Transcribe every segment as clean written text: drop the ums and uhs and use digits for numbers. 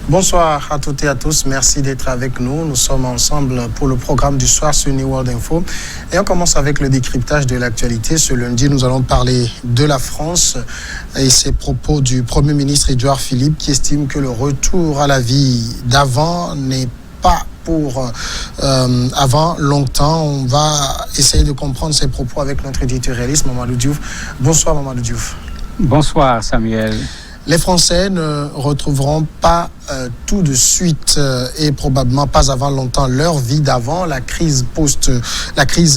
Bonsoir à toutes et à tous, merci d'être avec nous. Nous sommes ensemble pour le programme du soir sur New World Info. Et on commence avec le décryptage de l'actualité. Ce lundi, nous allons parler de la France et ces propos du Premier ministre Édouard Philippe qui estime que le retour à la vie d'avant n'est pas pour avant longtemps. On va essayer de comprendre ces propos avec notre éditorialiste Mamadou Diouf. Bonsoir Mamadou Diouf. Bonsoir Samuel. Les Français ne retrouveront pas tout de suite et probablement pas avant longtemps leur vie d'avant. La crise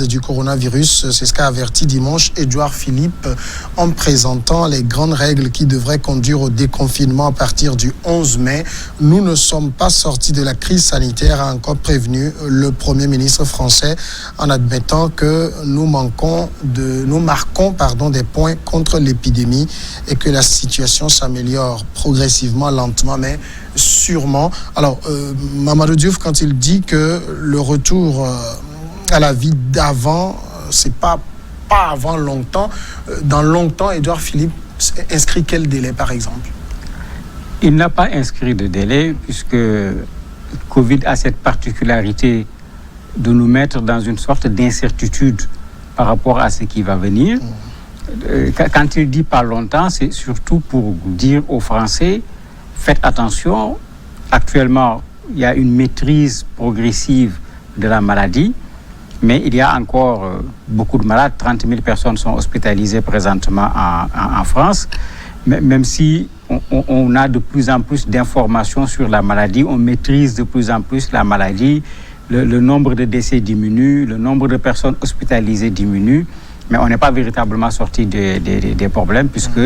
du coronavirus, c'est ce qu'a averti dimanche Édouard Philippe en présentant les grandes règles qui devraient conduire au déconfinement à partir du 11 mai. Nous ne sommes pas sortis de la crise sanitaire, a encore prévenu le Premier ministre français en admettant que nous marquons des points contre l'épidémie et que la situation s'améliore progressivement, lentement, mais sûrement. Alors, Mamadou Diouf, quand il dit que le retour à la vie d'avant, c'est pas avant longtemps, dans longtemps, Édouard Philippe inscrit quel délai, par exemple? Il n'a pas inscrit de délai, puisque Covid a cette particularité de nous mettre dans une sorte d'incertitude par rapport à ce qui va venir. Quand il dit pas longtemps, c'est surtout pour dire aux Français, faites attention, actuellement, il y a une maîtrise progressive de la maladie, mais il y a encore beaucoup de malades. 30 000 personnes sont hospitalisées présentement en France. Même si on a de plus en plus d'informations sur la maladie, on maîtrise de plus en plus la maladie, le nombre de décès diminue, le nombre de personnes hospitalisées diminue, mais on n'est pas véritablement sorti des problèmes, puisque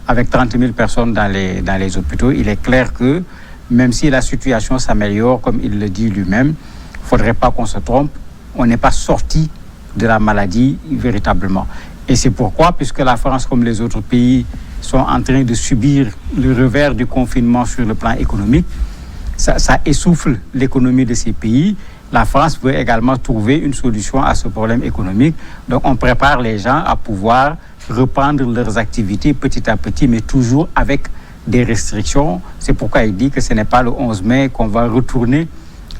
avec 30 000 personnes dans les hôpitaux, il est clair que même si la situation s'améliore, comme il le dit lui-même, il ne faudrait pas qu'on se trompe, on n'est pas sorti de la maladie véritablement. Et c'est pourquoi, puisque la France, comme les autres pays, sont en train de subir le revers du confinement sur le plan économique, ça essouffle l'économie de ces pays. La France veut également trouver une solution à ce problème économique. Donc, on prépare les gens à pouvoir reprendre leurs activités petit à petit, mais toujours avec des restrictions. C'est pourquoi il dit que ce n'est pas le 11 mai qu'on va retourner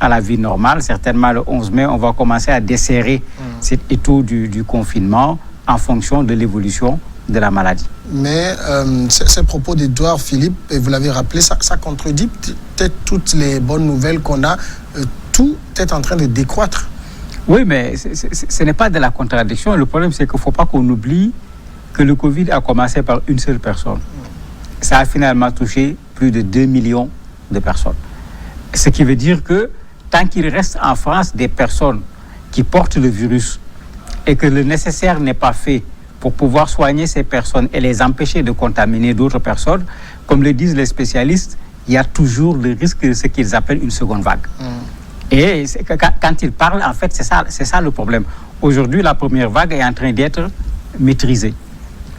à la vie normale. Certainement, le 11 mai, on va commencer à desserrer cet étau du confinement en fonction de l'évolution de la maladie. Mais ces propos d'Édouard Philippe, et vous l'avez rappelé, ça contredit peut-être toutes les bonnes nouvelles qu'on a. Tout est en train de décroître. Oui, mais ce n'est pas de la contradiction. Le problème, c'est qu'il ne faut pas qu'on oublie que le Covid a commencé par une seule personne. Ça a finalement touché plus de 2 millions de personnes. Ce qui veut dire que tant qu'il reste en France des personnes qui portent le virus et que le nécessaire n'est pas fait pour pouvoir soigner ces personnes et les empêcher de contaminer d'autres personnes, comme le disent les spécialistes, il y a toujours le risque de ce qu'ils appellent une seconde vague. Et quand ils parlent, en fait, c'est ça le problème. Aujourd'hui, la première vague est en train d'être maîtrisée.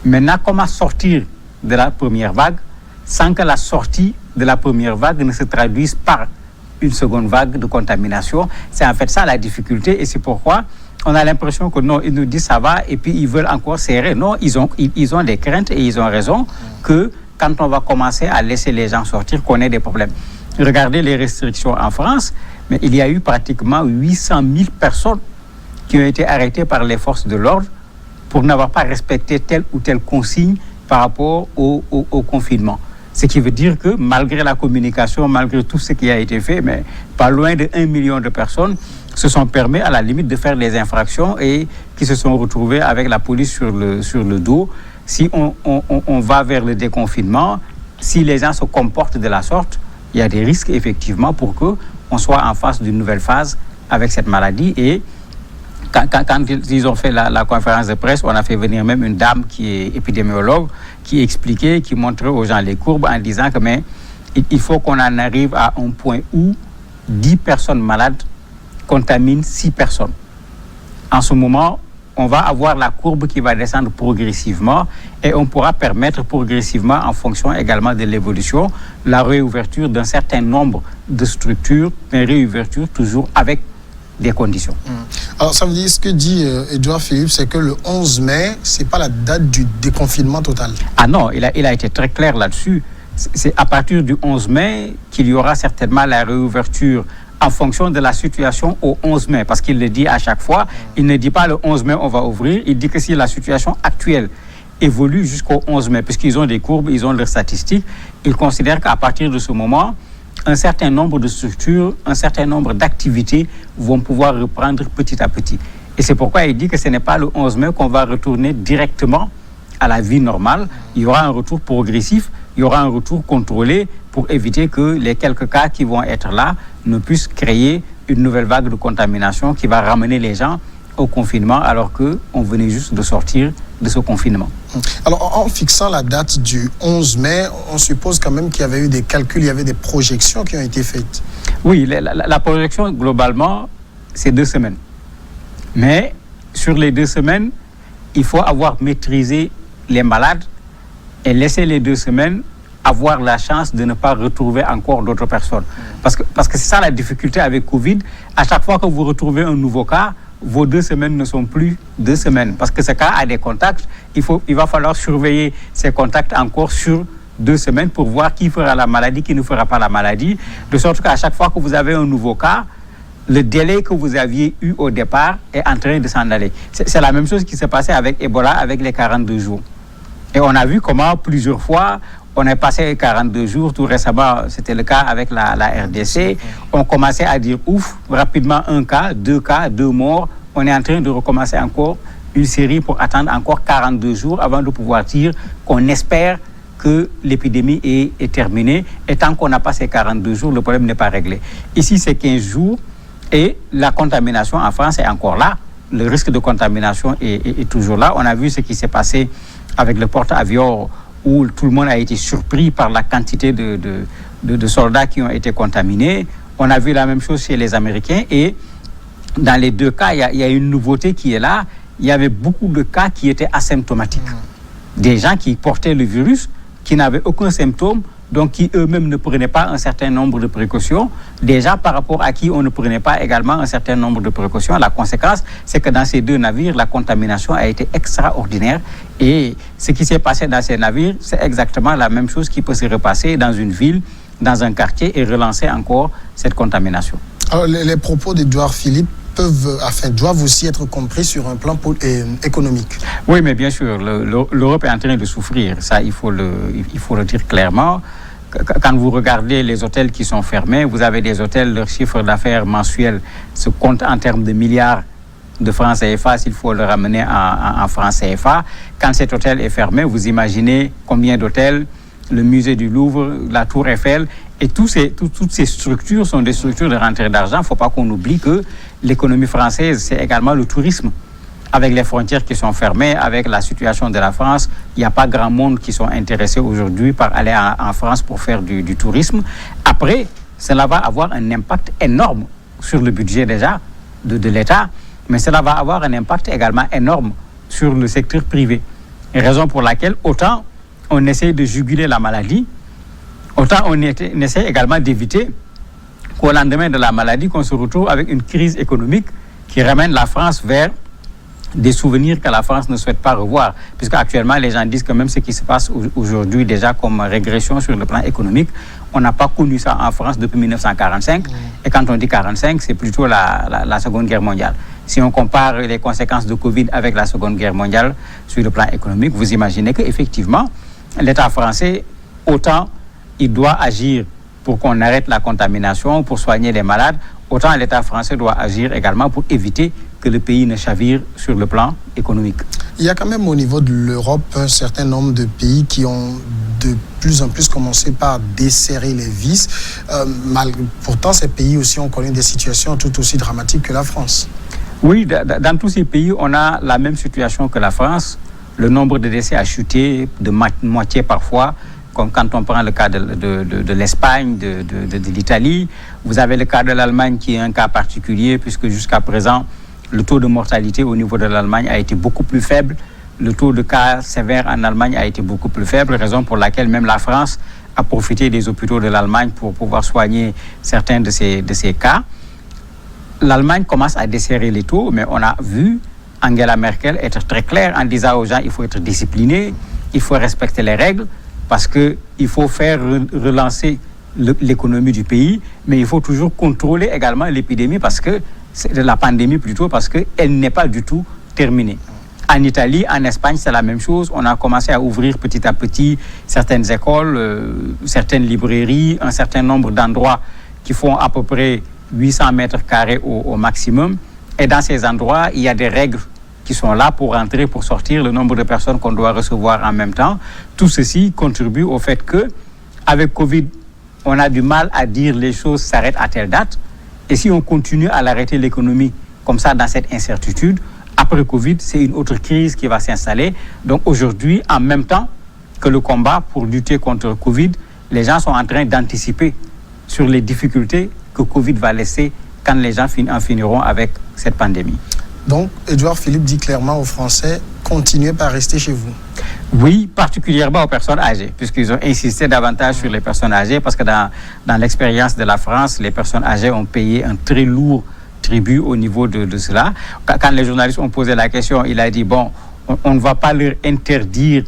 Maintenant, comment sortir de la première vague sans que la sortie de la première vague ne se traduise par une seconde vague de contamination? C'est en fait ça la difficulté, et c'est pourquoi on a l'impression que non, ils nous disent ça va et puis ils veulent encore serrer. Non, ils ont des craintes et ils ont raison que quand on va commencer à laisser les gens sortir, qu'on ait des problèmes. Regardez les restrictions en France, mais il y a eu pratiquement 800 000 personnes qui ont été arrêtées par les forces de l'ordre pour n'avoir pas respecté telle ou telle consigne par rapport au confinement. Ce qui veut dire que malgré la communication, malgré tout ce qui a été fait, mais pas loin de 1 million de personnes se sont permis à la limite de faire des infractions et qui se sont retrouvés avec la police sur le dos. Si on va vers le déconfinement, si les gens se comportent de la sorte, il y a des risques effectivement pour qu'on soit en face d'une nouvelle phase avec cette maladie. Et quand ils ont fait la conférence de presse, on a fait venir même une dame qui est épidémiologue, qui expliquait, qui montrait aux gens les courbes en disant que mais, il faut qu'on en arrive à un point où 10 personnes malades contaminent 6 personnes. En ce moment, on va avoir la courbe qui va descendre progressivement et on pourra permettre progressivement, en fonction également de l'évolution, la réouverture d'un certain nombre de structures, mais réouverture toujours avec des conditions. Alors ça veut dire, ce que dit Édouard Philippe, c'est que le 11 mai, ce n'est pas la date du déconfinement total. Ah non, il a été très clair là-dessus. c'est à partir du 11 mai qu'il y aura certainement la réouverture en fonction de la situation au 11 mai, parce qu'il le dit à chaque fois. Il ne dit pas le 11 mai on va ouvrir, il dit que si la situation actuelle évolue jusqu'au 11 mai, puisqu'ils ont des courbes, ils ont leurs statistiques, ils considèrent qu'à partir de ce moment, un certain nombre de structures, un certain nombre d'activités vont pouvoir reprendre petit à petit. Et c'est pourquoi il dit que ce n'est pas le 11 mai qu'on va retourner directement à la vie normale. Il y aura un retour progressif, il y aura un retour contrôlé pour éviter que les quelques cas qui vont être là ne puissent créer une nouvelle vague de contamination qui va ramener les gens au confinement alors qu'on venait juste de sortir de ce confinement. Alors, en fixant la date du 11 mai, on suppose quand même qu'il y avait eu des calculs, il y avait des projections qui ont été faites. Oui, la projection, globalement, c'est 2 semaines. Mais sur les 2 semaines, il faut avoir maîtrisé les malades et laisser les 2 semaines avoir la chance de ne pas retrouver encore d'autres personnes. Parce que c'est ça la difficulté avec Covid. À chaque fois que vous retrouvez un nouveau cas, vos 2 semaines ne sont plus 2 semaines. Parce que ce cas a des contacts, il va falloir surveiller ces contacts encore sur 2 semaines pour voir qui fera la maladie, qui ne fera pas la maladie. De sorte qu'à chaque fois que vous avez un nouveau cas, le délai que vous aviez eu au départ est en train de s'en aller. C'est la même chose qui s'est passé avec Ebola, avec les 42 jours. Et on a vu comment plusieurs fois, on est passé 42 jours, tout récemment, c'était le cas avec la RDC. On commençait à dire ouf, rapidement 1 cas, 2 cas, 2 morts. On est en train de recommencer encore une série pour attendre encore 42 jours avant de pouvoir dire qu'on espère que l'épidémie est terminée. Et tant qu'on n'a pas ces 42 jours, le problème n'est pas réglé. Ici, c'est 15 jours et la contamination en France est encore là. Le risque de contamination est toujours là. On a vu ce qui s'est passé avec le porte-avions où tout le monde a été surpris par la quantité de soldats qui ont été contaminés. On a vu la même chose chez les Américains et dans les 2 cas, il y a une nouveauté qui est là. Il y avait beaucoup de cas qui étaient asymptomatiques. Des gens qui portaient le virus, qui n'avaient aucun symptôme, donc qui eux-mêmes ne prenaient pas un certain nombre de précautions. Déjà par rapport à qui on ne prenait pas également un certain nombre de précautions. La conséquence, c'est que dans ces 2 navires, la contamination a été extraordinaire. Et ce qui s'est passé dans ces navires, c'est exactement la même chose qui peut se repasser dans une ville, dans un quartier et relancer encore cette contamination. Alors, les propos d'Édouard Philippe doivent aussi être compris sur un plan économique. Oui, mais bien sûr, l'Europe est en train de souffrir. Ça, il faut le dire clairement. Quand vous regardez les hôtels qui sont fermés, vous avez des hôtels, leur chiffre d'affaires mensuel se compte en termes de milliards de francs CFA, s'il faut le ramener en francs CFA. Quand cet hôtel est fermé, vous imaginez combien d'hôtels, le musée du Louvre, la Tour Eiffel, et toutes ces structures sont des structures de rentrée d'argent. Il ne faut pas qu'on oublie que l'économie française, c'est également le tourisme. Avec les frontières qui sont fermées, avec la situation de la France, il n'y a pas grand monde qui sont intéressés aujourd'hui par aller en France pour faire du tourisme. Après, cela va avoir un impact énorme sur le budget déjà de l'État, mais cela va avoir un impact également énorme sur le secteur privé. Et raison pour laquelle, autant on essaie de juguler la maladie, autant on essaie également d'éviter qu'au lendemain de la maladie, qu'on se retrouve avec une crise économique qui ramène la France vers des souvenirs que la France ne souhaite pas revoir. Puisque actuellement, les gens disent que même ce qui se passe aujourd'hui déjà comme régression sur le plan économique, on n'a pas connu ça en France depuis 1945. Et quand on dit 45, c'est plutôt la Seconde Guerre mondiale. Si on compare les conséquences de Covid avec la Seconde Guerre mondiale sur le plan économique, vous imaginez qu'effectivement, l'État français, autant il doit agir pour qu'on arrête la contamination, pour soigner les malades, autant l'État français doit agir également pour éviter que le pays ne chavire sur le plan économique. Il y a quand même au niveau de l'Europe un certain nombre de pays qui ont de plus en plus commencé par desserrer les vis. Pourtant, ces pays aussi ont connu des situations tout aussi dramatiques que la France. Oui, dans tous ces pays, on a la même situation que la France. Le nombre de décès a chuté de moitié parfois, comme quand on prend le cas de l'Espagne, de l'Italie. Vous avez le cas de l'Allemagne qui est un cas particulier, puisque jusqu'à présent, le taux de mortalité au niveau de l'Allemagne a été beaucoup plus faible. Le taux de cas sévères en Allemagne a été beaucoup plus faible, raison pour laquelle même la France a profité des hôpitaux de l'Allemagne pour pouvoir soigner certains de ces cas. L'Allemagne commence à desserrer les taux, mais on a vu Angela Merkel être très claire en disant aux gens il faut être discipliné, il faut respecter les règles, parce qu'il il faut faire relancer l'économie du pays, mais il faut toujours contrôler également l'épidémie la pandémie plutôt, parce qu'elle n'est pas du tout terminée. En Italie, en Espagne, c'est la même chose. On a commencé à ouvrir petit à petit certaines écoles, certaines librairies, un certain nombre d'endroits qui font à peu près 800 mètres carrés au maximum. Et dans ces endroits, il y a des règles qui sont là pour entrer, pour sortir, le nombre de personnes qu'on doit recevoir en même temps. Tout ceci contribue au fait que, avec Covid, on a du mal à dire les choses s'arrêtent à telle date. Et si on continue à l'arrêter l'économie comme ça dans cette incertitude, après Covid, c'est une autre crise qui va s'installer. Donc aujourd'hui, en même temps que le combat pour lutter contre Covid, les gens sont en train d'anticiper sur les difficultés que Covid va laisser quand les gens en finiront avec cette pandémie. Donc, Édouard Philippe dit clairement aux Français, continuez par rester chez vous. Oui, particulièrement aux personnes âgées, puisqu'ils ont insisté davantage sur les personnes âgées, parce que dans l'expérience de la France, les personnes âgées ont payé un très lourd tribut au niveau de cela. Quand les journalistes ont posé la question, il a dit, bon, on ne va pas leur interdire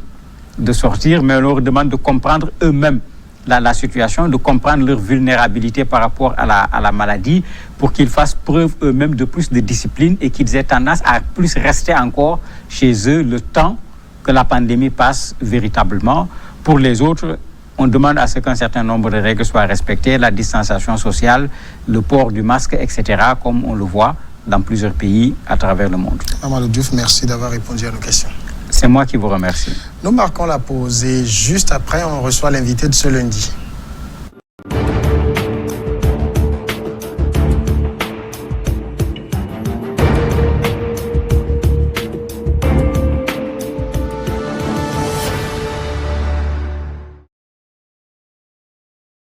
de sortir, mais on leur demande de comprendre eux-mêmes la situation, de comprendre leur vulnérabilité par rapport à la maladie, pour qu'ils fassent preuve eux-mêmes de plus de discipline et qu'ils aient tendance à plus rester encore chez eux le temps que la pandémie passe véritablement. Pour les autres, on demande à ce qu'un certain nombre de règles soient respectées, la distanciation sociale, le port du masque, etc., comme on le voit dans plusieurs pays à travers le monde. Amadou Diouf, merci d'avoir répondu à nos questions. C'est moi qui vous remercie. Nous marquons la pause et juste après, on reçoit l'invité de ce lundi.